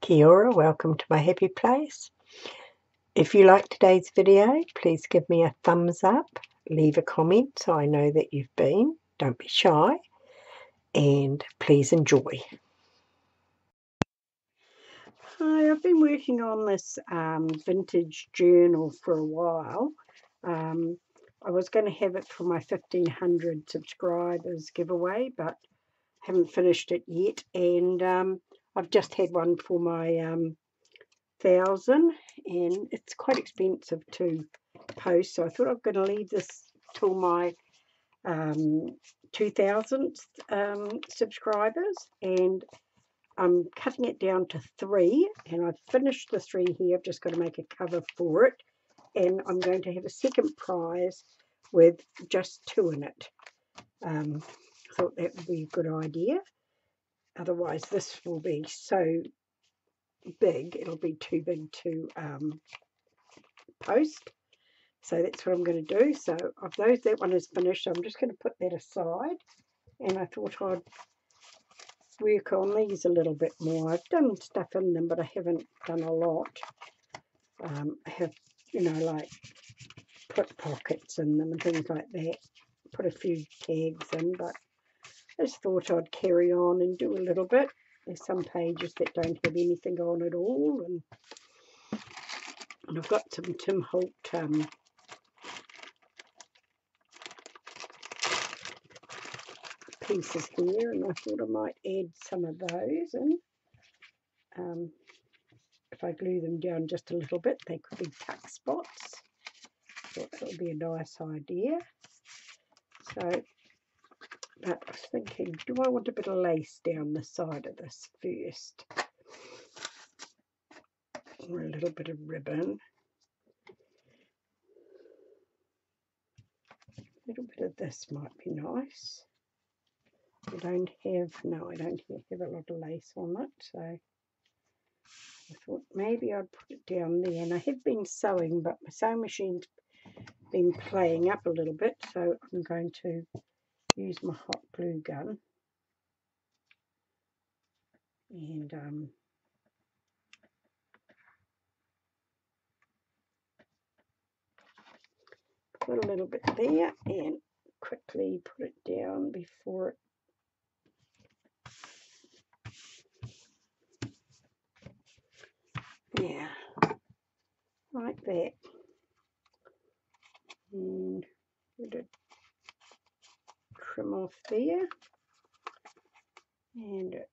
Kia ora, welcome to my happy place. If you like today's video, please give me a thumbs up, leave a comment so I know that you've been. Don't be shy, and please enjoy. Hi, I've been working on this vintage journal for a while. I was going to have it for my 1500 subscribers giveaway, but haven't finished it yet, and I've just had one for my 1000, and it's quite expensive to post, so I thought I'm going to leave this till my 2000th subscribers, and I'm cutting it down to 3, and I've finished the 3 here. I've just got to make a cover for it, and I'm going to have a second prize with just 2 in it. I thought that would be a good idea, otherwise this will be so big, it'll be too big to post. So that's what I'm going to do. So of those, that one is finished. So I'm just going to put that aside, and I thought I'd work on these a little bit more. I've done stuff in them, but I haven't done a lot. I have, like put pockets in them and things like that, put a few tags in, but I just thought I'd carry on and do a little bit. There's some pages that don't have anything on at all, and I've got some Tim Holt pieces here, and I thought I might add some of those in. If I glue them down just a little bit, they could be tuck spots. Thought that would be a nice idea. So, but I was thinking, do I want a bit of lace down the side of this first? Or a little bit of ribbon. A little bit of this might be nice. I don't have a lot of lace on it, so I thought maybe I'd put it down there. And I have been sewing, but my sewing machine's been playing up a little bit, so I'm going to use my hot glue gun and put a little bit there and quickly put it down before it like that, and let it trim off there, and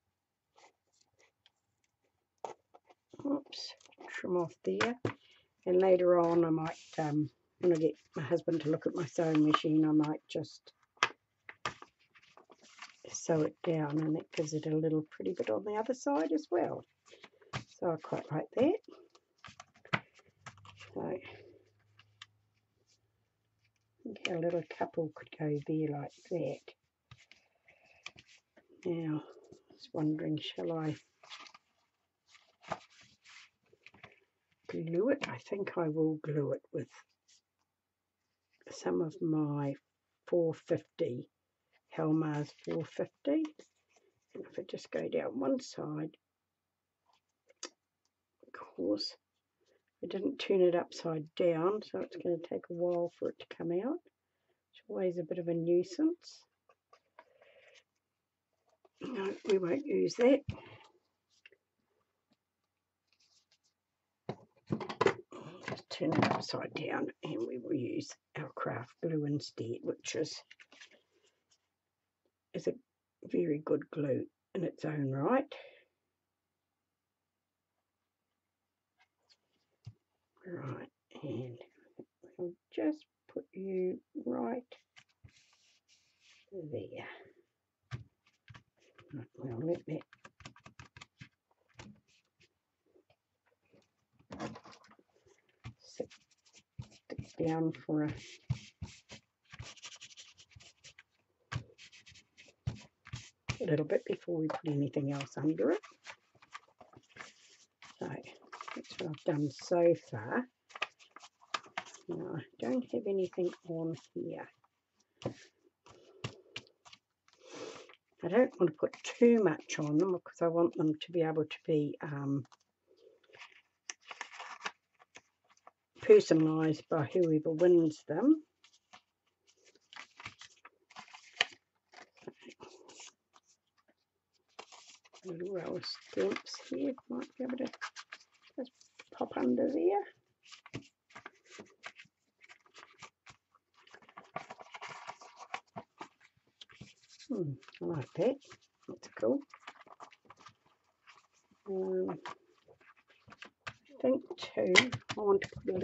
trim off there. And later on I might, when I get my husband to look at my sewing machine, I might just sew it down, and that gives it a little pretty bit on the other side as well. So I quite like that. So I think our little couple could go there like that. Now, I was wondering, shall I glue it? I think I will glue it with some of my 450, Helmar's 450. And if I just go down one side, of course, I didn't turn it upside down, so it's going to take a while for it to come out, which always a bit of a nuisance. No, we won't use that. Just turn it upside down, and we will use our craft glue instead, which is a very good glue in its own right. Right, and I'll just put you right there. Right, we'll let that stick down for a little bit before we put anything else under it. So that's what I've done so far. Now I don't have anything on here. I don't want to put too much on them because I want them to be able to be personalised by whoever wins them. A little row of stamps here, might be able to just pop under there. I like that, that's cool. I think too, I want to put a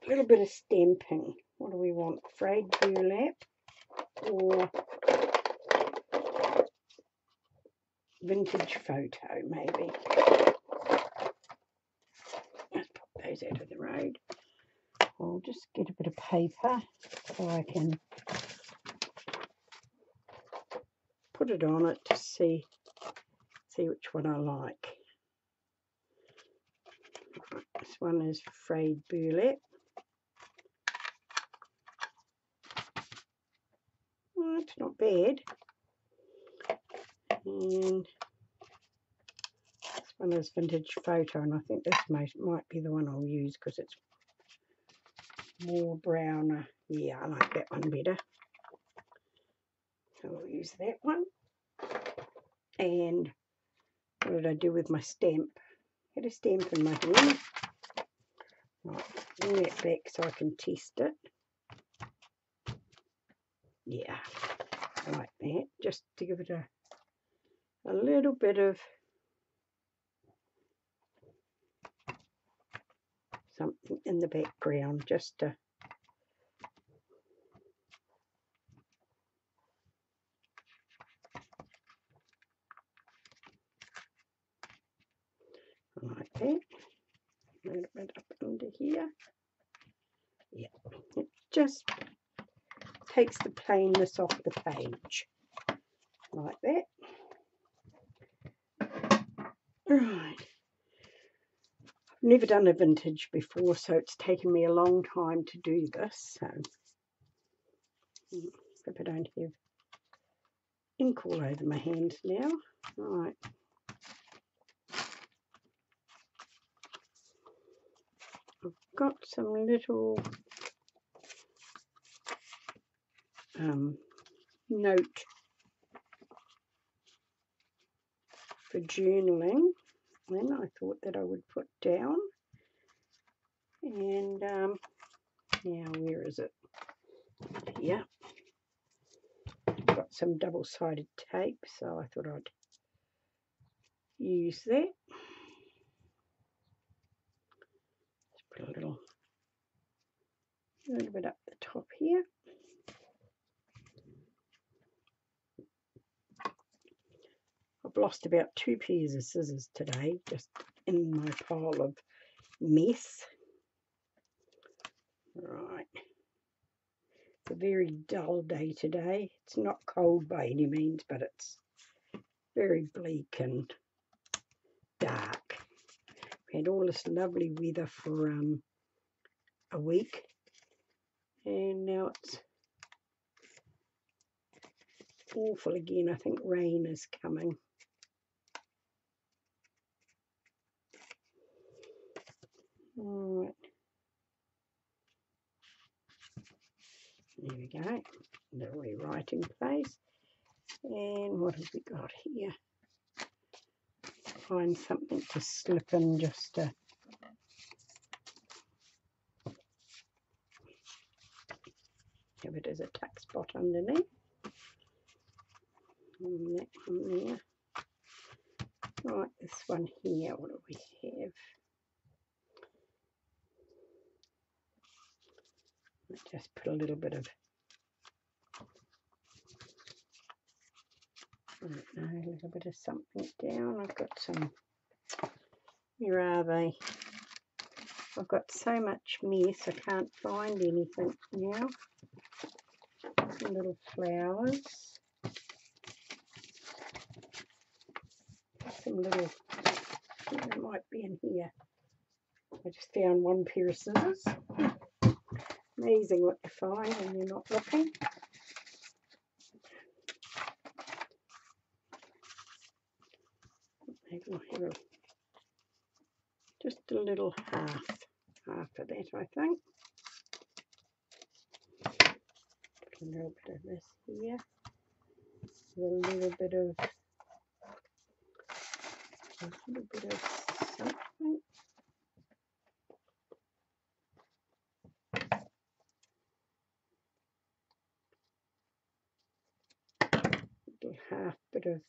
little bit of stamping. What do we want? Frayed burlap or vintage photo maybe. Let's pop those out of the road. I'll just get a bit of paper so I can put it on it to see which one I like. Right, this one is frayed burlap. Oh, it's not bad. And this one is vintage photo, and I think this might be the one I'll use because it's more browner. Yeah, I like that one better. So I'll use that one. And what did I do with my stamp? I had a stamp in my hand. Right, bring that back so I can test it. Yeah, I like that. Just to give it a little bit of something in the background, just to like that. A little bit up under here. Yeah, it just takes the plainness off the page, like that. Right. I've never done a vintage before, so it's taken me a long time to do this. So, if I don't have ink all over my hands now. Right. I've got some little note for journaling, and I thought that I would put down. And now, where is it? Yeah, got some double-sided tape, so I thought I'd use that. Just put a little bit up the top here. I've lost about 2 pairs of scissors today, just in my pile of mess. Right. It's a very dull day today. It's not cold by any means, but it's very bleak and dark. We had all this lovely weather for a week, and now it's awful again. I think rain is coming. All right. There we go. The rewriting place. And what have we got here? Find something to slip in just to have it as a tuck spot underneath. And that one there. Right, this one here, what do we have? Let's just put a little bit of, I don't know, a little bit of something down. I've got some, where are they? I've got so much mess I can't find anything now. Some little flowers. Some little, they might be in here. I just found one pair of scissors. Amazing what you find when you're not looking. Just a little half of that, I think. A little bit of this here, a little bit of something. Half bit of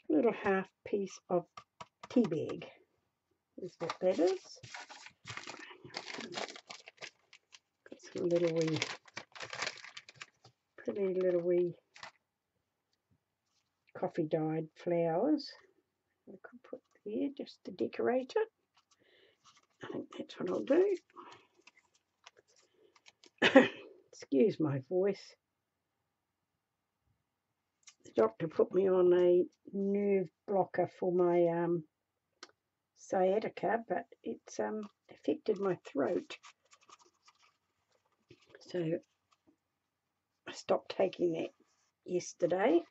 little half piece of tea bag is what that is. Got some little wee, pretty little wee coffee dyed flowers I could put there just to decorate it. I think that's what I'll do. Excuse my voice. The doctor put me on a nerve blocker for my sciatica, but it's affected my throat. So I stopped taking that yesterday.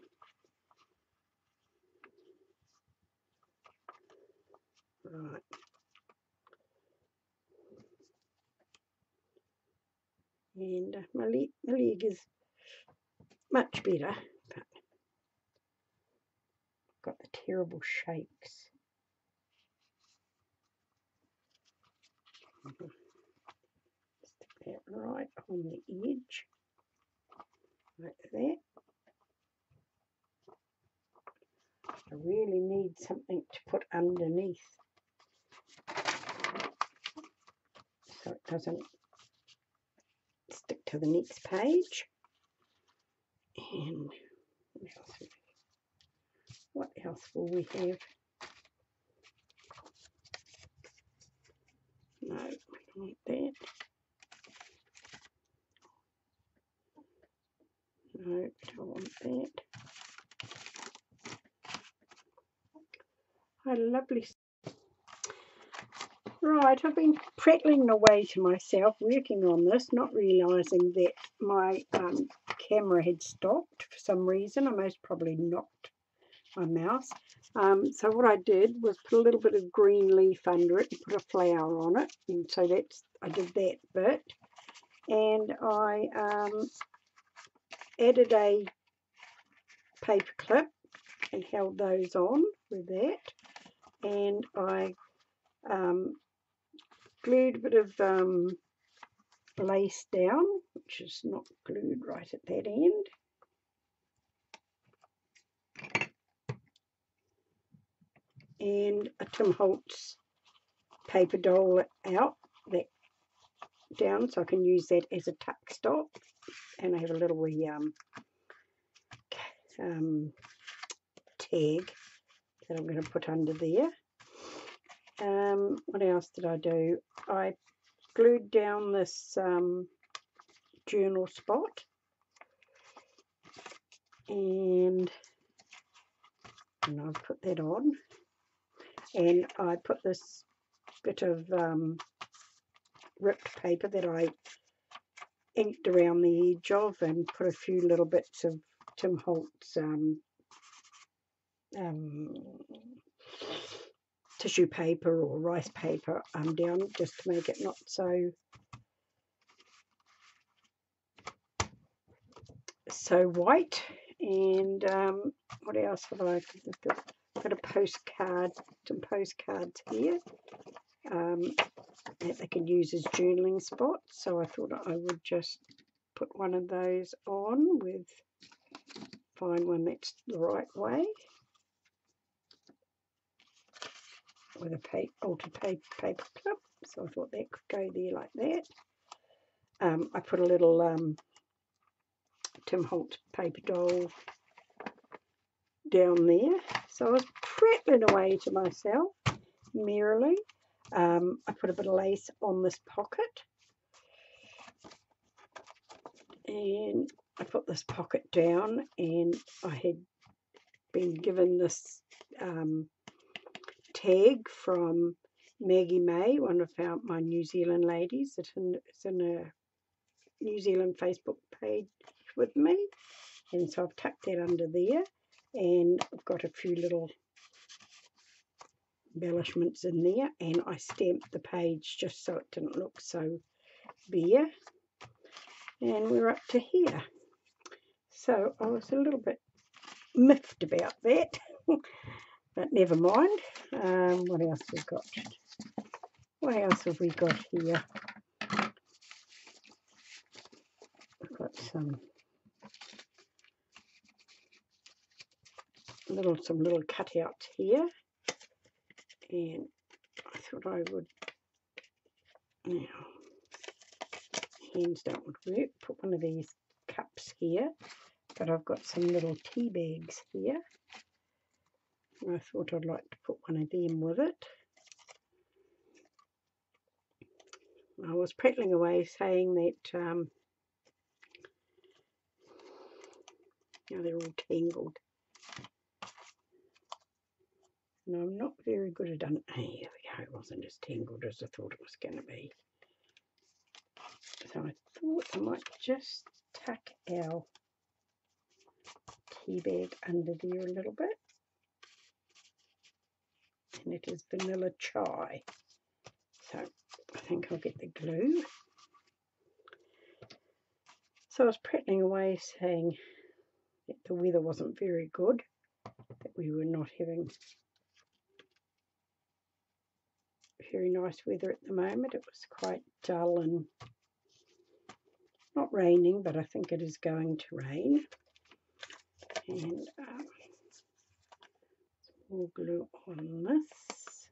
Right. And my leg is much better, but I've got the terrible shakes. Stick that right on the edge, like that. I really need something to put underneath so it doesn't stick to the next page. And what else will we have? No, we don't want that. No, we don't want that. Oh, lovely. Right, I've been prattling away to myself, working on this, not realising that my camera had stopped for some reason. I most probably knocked my mouse. So what I did was put a little bit of green leaf under it and put a flower on it. And so I did that bit. And I added a paper clip and held those on with that. And I glued a bit of lace down, which is not glued right at that end. And a Tim Holtz paper doll out, that down, so I can use that as a tuck stop. And I have a little wee tag that I'm going to put under there. What else did I do? I glued down this journal spot, and I put that on, and I put this bit of ripped paper that I inked around the edge of and put a few little bits of Tim Holtz tissue paper or rice paper down, just to make it not so white. And what else have I got? A postcard, some postcards here that they can use as journaling spots, so I thought I would just put one of those on, with find one that's the right way, with a altered paper clip. So I thought that could go there like that. I put a little Tim Holtz paper doll down there. So I was prattling away to myself merrily. I put a bit of lace on this pocket, and I put this pocket down, and I had been given this tag from Maggie May, one of my New Zealand ladies. It's in a New Zealand Facebook page with me, and so I've tucked that under there, and I've got a few little embellishments in there, and I stamped the page just so it didn't look so bare. And we're up to here. So I was a little bit miffed about that, but never mind. What else we've got? What else have we got here? We've got some little cutouts here, and I thought I would, now hands don't work, put one of these cups here, but I've got some little tea bags here. I thought I'd like to put one of them with it. I was prattling away saying that they're all tangled, and I'm not very good at here we go, it wasn't as tangled as I thought it was going to be. So I thought I might just tuck our tea bag under there a little bit, and it is vanilla chai, so I think I'll get the glue. So I was prattling away saying that the weather wasn't very good, that we were not having very nice weather at the moment. It was quite dull and not raining, but I think it is going to rain. And more glue on this.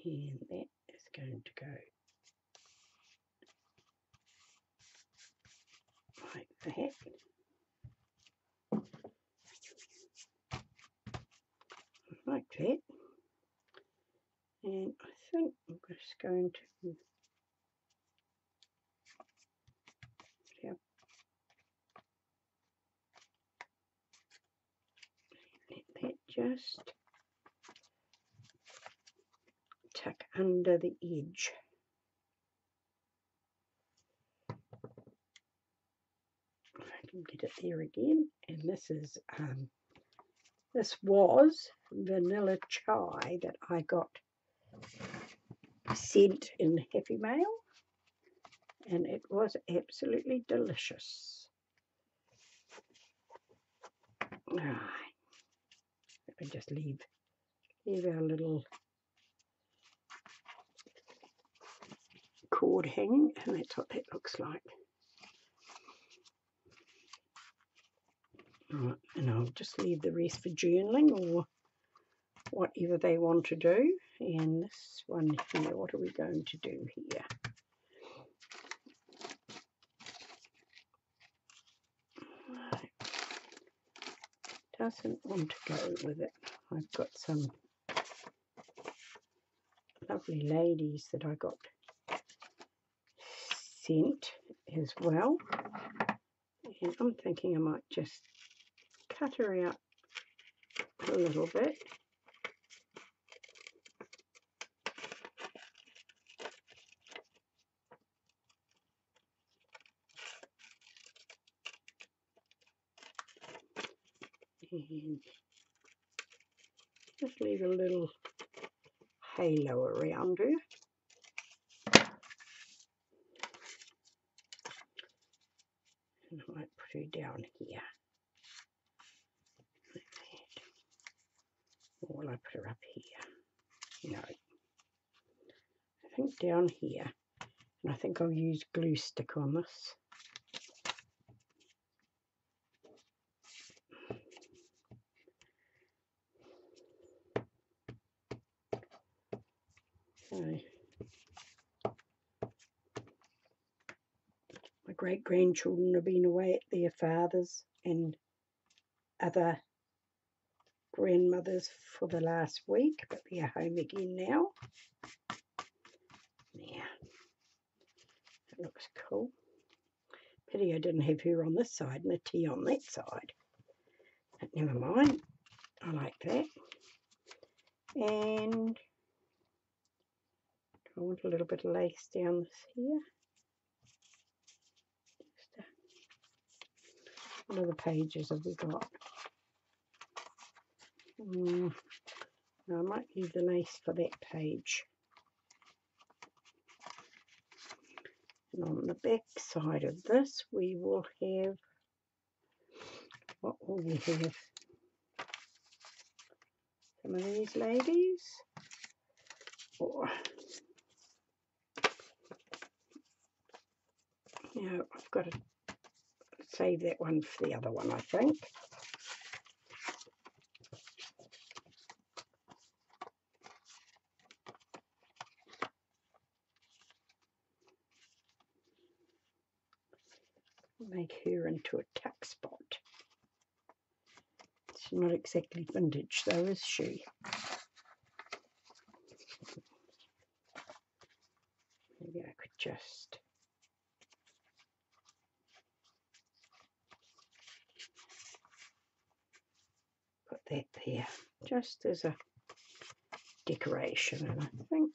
And that is going to go like that. Like that. And I think I'm just going to let that just tuck under the edge. If I can get it there again. And this was vanilla chai that I got sent in E.Mail, and it was absolutely delicious. Right, let me just leave our little cord hanging, and that's what that looks like. Right, and I'll just leave the rest for journaling or whatever they want to do. And this one here, what are we going to do here? Doesn't want to go with it. I've got some lovely ladies that I got sent as well, and I'm thinking I might just cut her out a little bit. And just leave a little halo around her. And I might put her down here. Like that. Or will I put her up here? No. I think down here. And I think I'll use glue stick on this. So, my great-grandchildren have been away at their fathers and other grandmothers for the last week, but they're home again now. looks cool. Pity I didn't have her on this side and the T on that side. But never mind. I like that. And I want a little bit of lace down this here. What other pages have we got? No, I might leave the lace for that page. And on the back side of this, we will have, what will we have? Some of these ladies. Or, no, I've got to save that one for the other one, I think. Make her into a tuck spot. She's not exactly vintage though, is she? Maybe I could just put that there, just as a decoration, and I think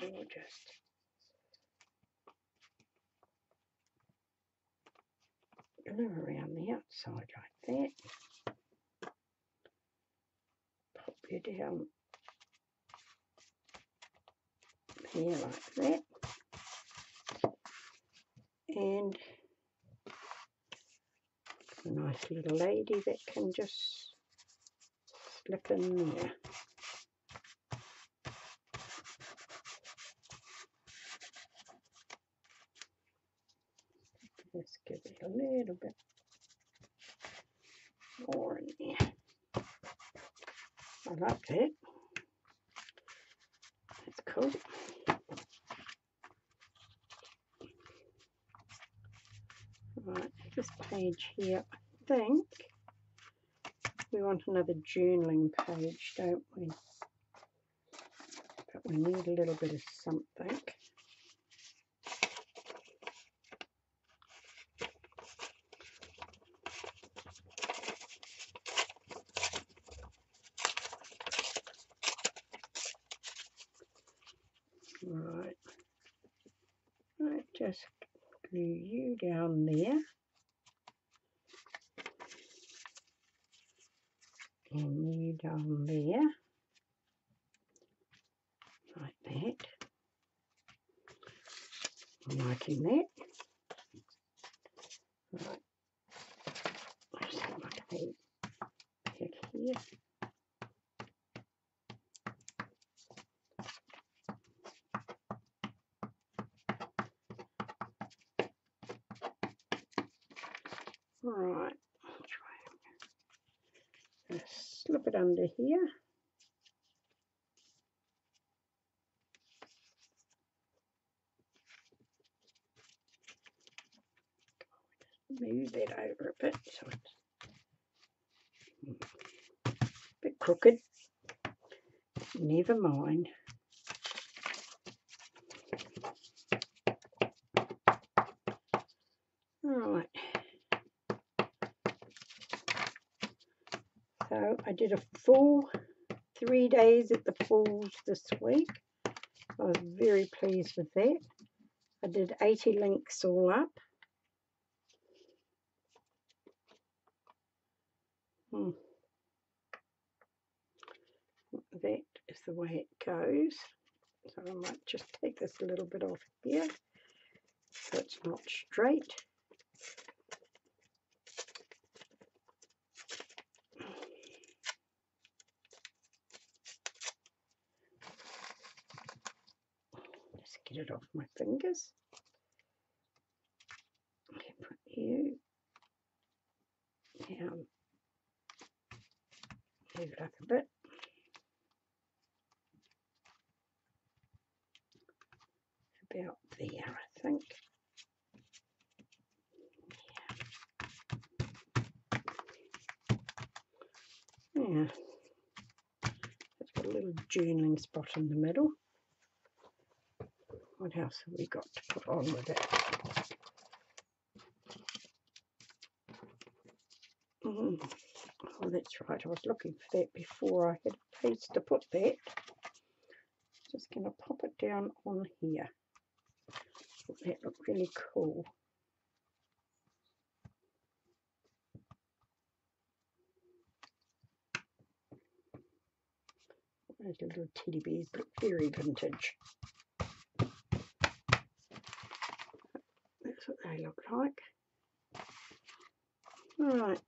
we'll just go around the outside like that. Pop you down here like that. And a nice little lady that can just slip in there. Let's give it a little bit more in there. I like that. That's cool. Right, this page here, I think we want another journaling page, don't we? But we need a little bit of something. Right, right, just glue you down there. And you down there. Like that. I'm liking that. Right. Let's have my tape back here. Right. Just slip it under here. Move that over a bit so it's a bit crooked. Never mind. Right. So I did a full 3 days at the pools this week. I was very pleased with that. I did 80 links all up. That is the way it goes. So I might just take this a little bit off here so it's not straight. Just get it off my fingers. Okay, put you down. Move it up a bit. About there, I think. Yeah. It's got a little journaling spot in the middle. What else have we got to put on with it? Oh, that's right. I was looking for that before. I had a place to put that. Just going to pop it down on here. That looked really cool. Those little teddy bears look very vintage. That's what they look like. Right.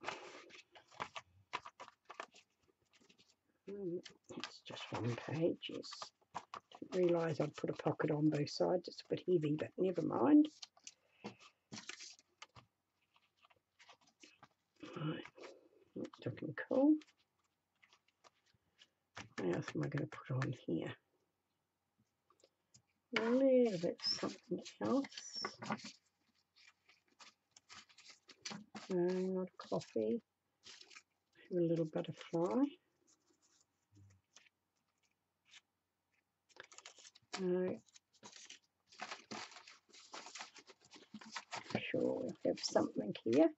It's just one page, yes. Didn't realise I'd put a pocket on both sides. It's a bit heavy, but never mind. Right. That's looking cool. What else am I going to put on here? A little bit something else. No, not a coffee. A little butterfly. No. Sure, we'll have something here.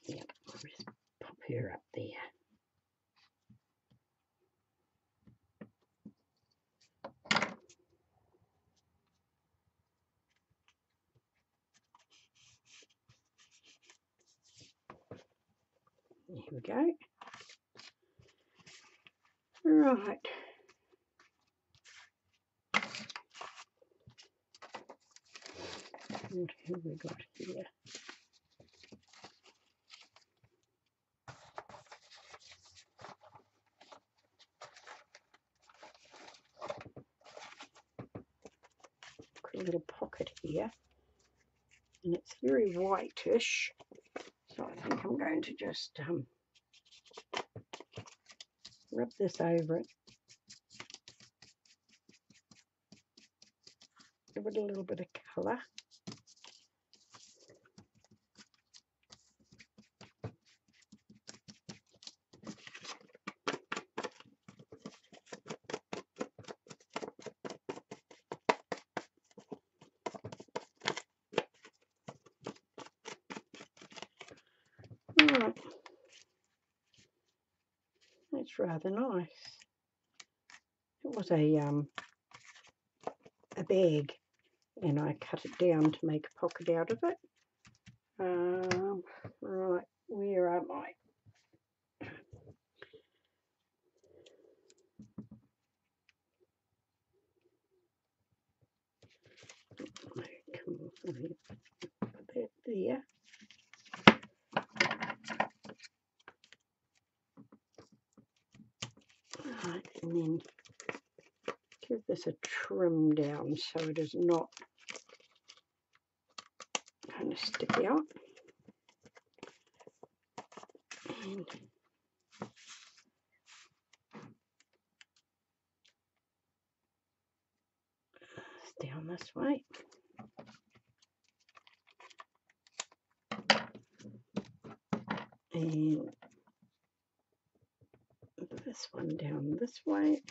Yep, I'll just pop her up there. There we go. Right. What have we got here? Got a little pocket here, and it's very whitish, so I think I'm going to just rub this over it, give it a little bit of colour. Right. That's rather nice. It was a bag, and I cut it down to make a pocket out of it. Right, where am I? Come on, put that there. Right, and then give this a trim down so it is not kind of stick out. And it's down this way. And this one down this way.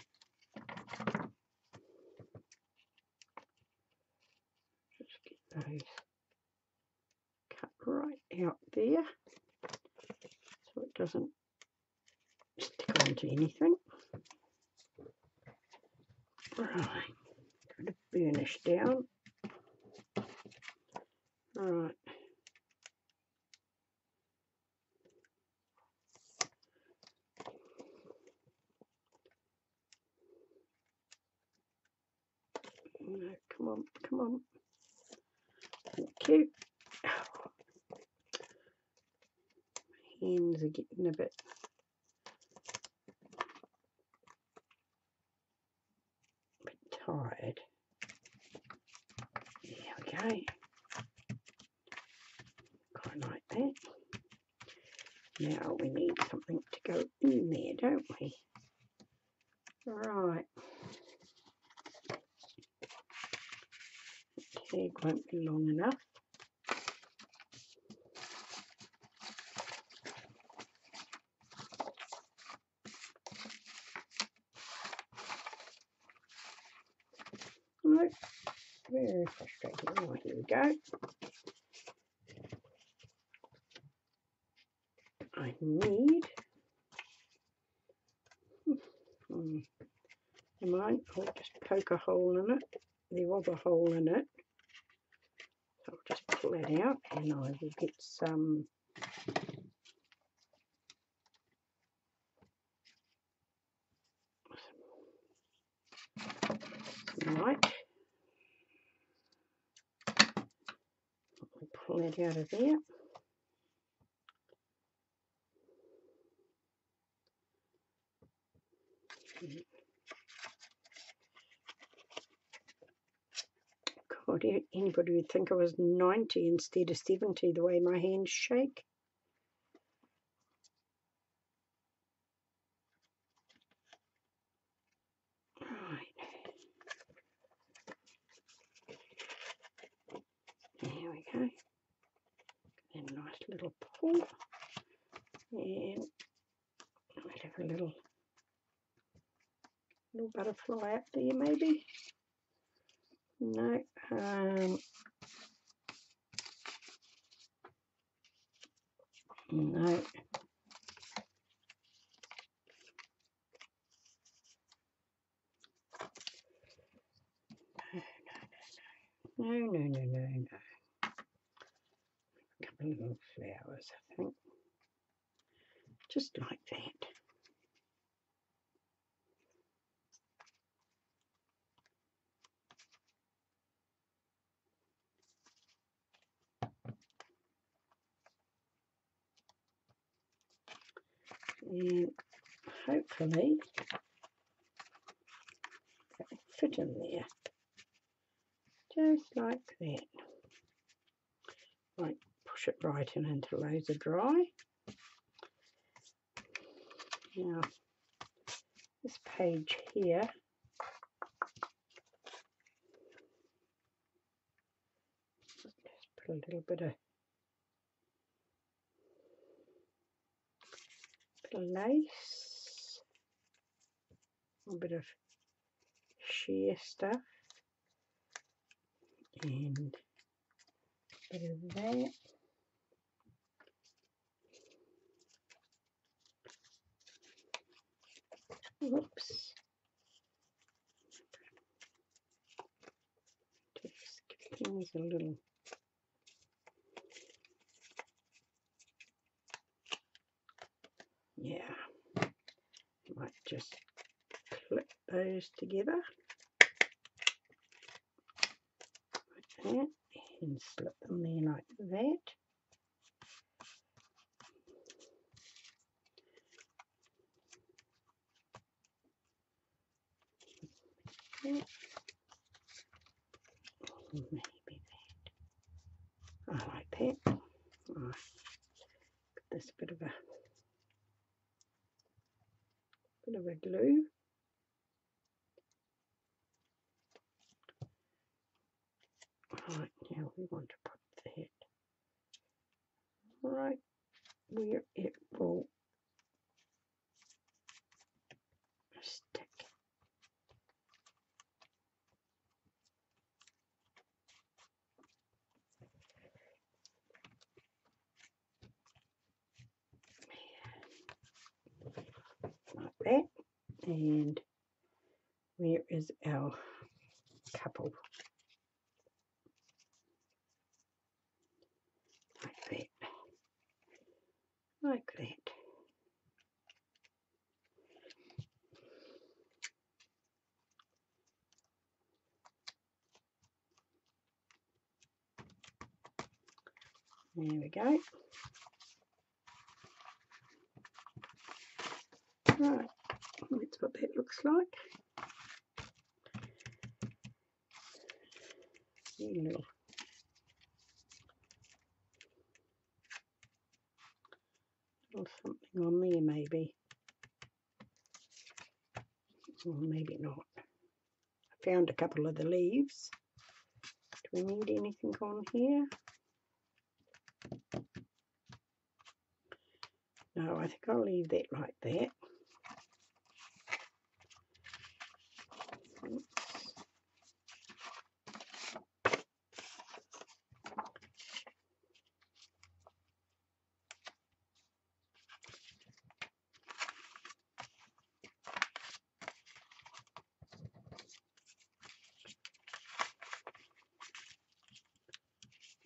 Just get those cut right out there so it doesn't stick onto anything. Right, got a burnish down. Right. No, come on, come on. Thank you. My hands are getting a bit tired. There we go. Quite like that. Now we need something to go in there, don't we? Right. The tag won't be long enough. No, very frustrating. Oh, here we go. I need, never mind, I'll just poke a hole in it. There was a hole in it. So I'll just pull it out and I will get some light. I'll pull it out of there. God, anybody would think I was 90 instead of 70 the way my hands shake. Right. There we go. And a nice little pull. And we'll have a little butterfly up there maybe. No. No. No. A couple of little flowers, I think. Just like that. And hopefully that will fit in there. Just like that. Right, push it right in until those are dry. Now, this page here, just put a little bit of lace, a bit of sheer stuff, and a bit of that. Whoops. Just give things a little. Yeah. Might just clip those together. Like that. And slip them there like that. Maybe that. I like that. Right. Put this bit of a glue. Right, now we want to put that right where it will stick. Like that. And where is our couple? Like that. Like that. There we go. Right, that's what that looks like. Little something on there maybe. Or maybe not. I found a couple of the leaves. Do we need anything on here? No, I think I'll leave that like that.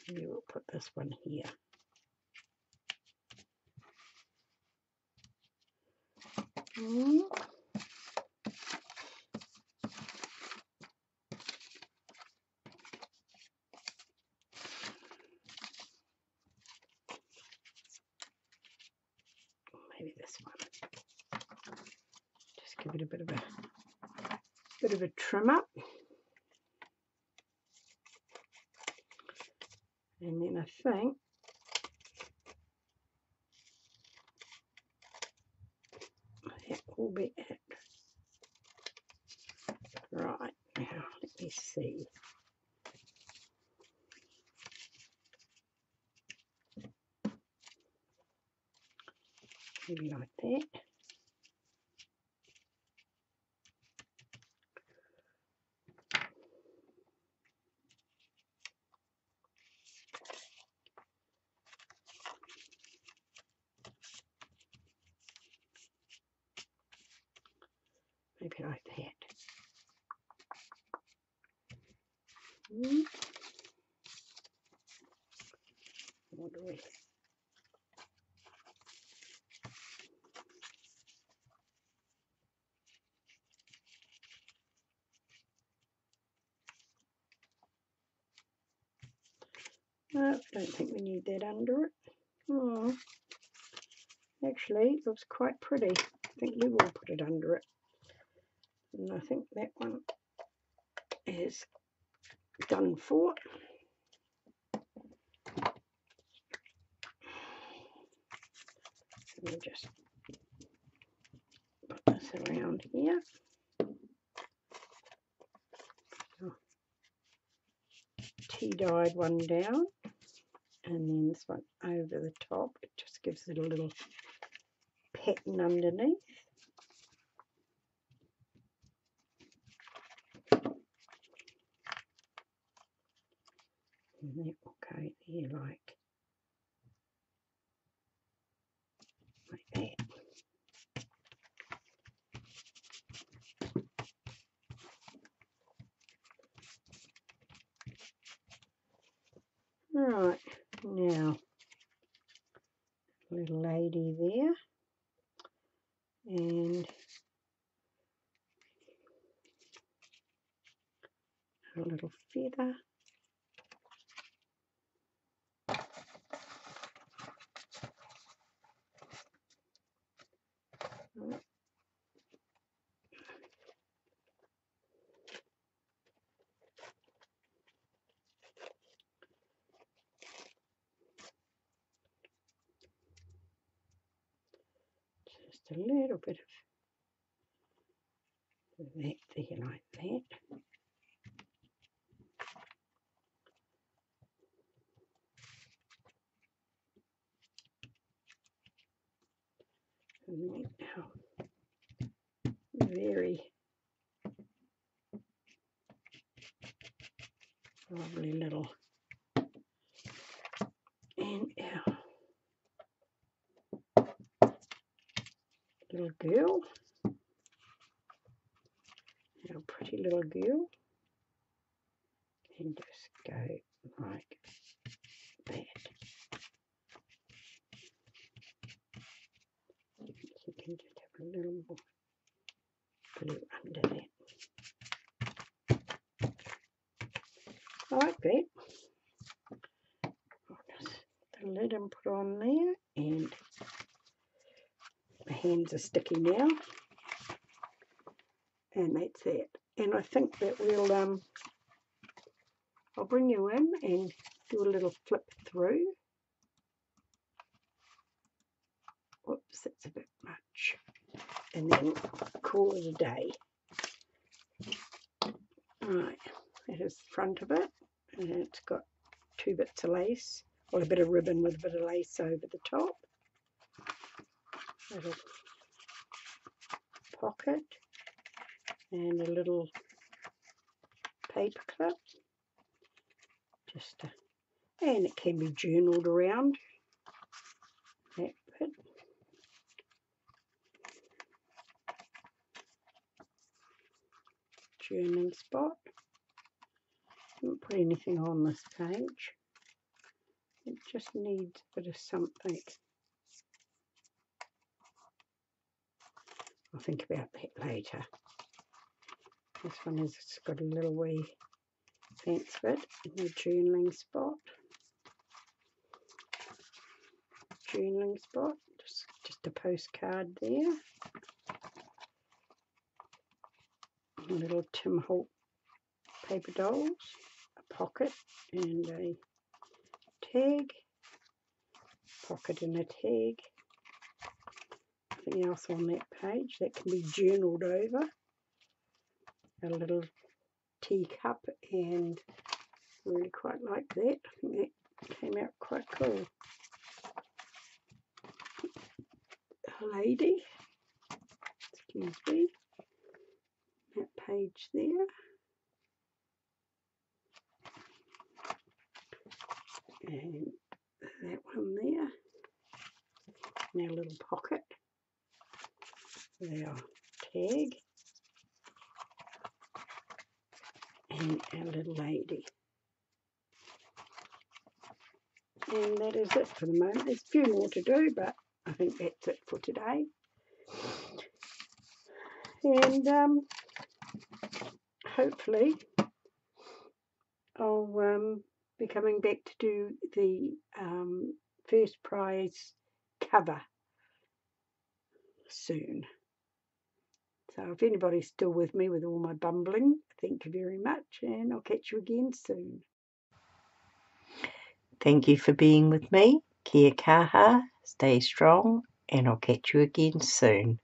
Maybe we'll put this one here. Maybe this one. Just give it a bit of a trim up. And then I think that will be it. Right, now let me see. Maybe like that. Maybe like that. What do we? No, I don't think we need that under it. Oh, actually, it looks quite pretty. I think we will put it under it. And I think that one is done for. Let me just put this around here. Oh, tea-dyed one down. And then this one over the top. It just gives it a little pattern underneath. And that will go there like that. Right, now, little lady there, and a little feather. Just a little bit of that there like that. And then our very lovely little, and our little girl, our pretty little girl, and just go like that. You can just have a little more glue under that. Like that. I'll just put the lid and put on there, and my hands are sticky now. And that's it. And I think that we'll I'll bring you in and do a little flip through. Whoops, that's a bit much. And then call it a day. Right, that is the front of it, and it's got 2 bits of lace, or a bit of ribbon with a bit of lace over the top. Little pocket and a little paper clip, and it can be journaled around that bit. Journaling spot. Didn't put anything on this page. It just needs a bit of something. I'll think about that later. This one has got a little wee fence bit in the journaling spot. Journaling spot, just a postcard there. A little Tim Holt paper dolls, a pocket and a tag, pocket and a tag. Nothing else on that page that can be journaled over. A little teacup, and I really quite like that. I think that came out quite cool. A lady, excuse me, that page there. And that one there. And our little pocket. Our tag. And our little lady. And that is it for the moment. There's a few more to do, but I think that's it for today. And hopefully I'll be coming back to do the first prize cover soon. So if anybody's still with me with all my bumbling, thank you very much, and I'll catch you again soon. Thank you for being with me. Kia kaha, stay strong, and I'll catch you again soon.